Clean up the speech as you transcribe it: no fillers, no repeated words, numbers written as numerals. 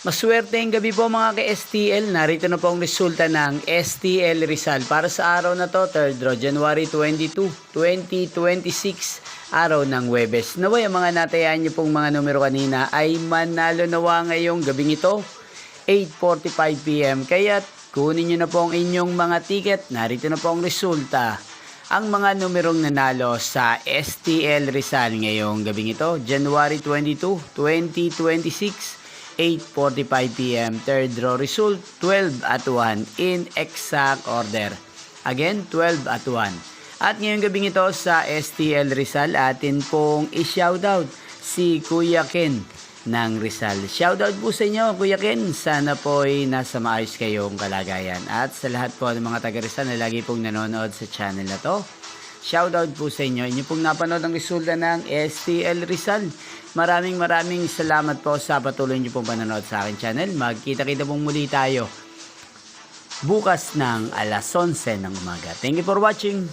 Maswerteng gabi po mga ka-STL. Narito na po ang resulta ng STL Rizal para sa araw na to, 3rd January 22, 2026, araw ng Huwebes. Naway ang mga natayaan niyo pong mga numero kanina ay manalo nawa ngayong gabing ito, 8:45 PM. Kaya kunin niyo na po ang inyong mga ticket. Narito na po ang resulta. Ang mga numerong nanalo sa STL Rizal ngayong gabing ito, January 22, 2026, 8:45 PM. Third draw result, 12 at 1 in exact order. Again, 12 at 1. At ngayong gabing ito sa STL Rizal, atin pong i-shoutout si Kuya Ken ng Rizal. Shoutout po sa inyo, Kuya Ken. Sana po ay nasa maayos kayong kalagayan. At sa lahat po ng mga taga Rizal na lagi pong nanonood sa channel na to, shoutout po sa inyo. Inyo pong napanood ang resulta ng STL Rizal. Maraming salamat po sa patuloy niyo pong panonood sa aking channel. Magkita-kita pong muli tayo bukas ng alas 11 ng umaga. Thank you for watching.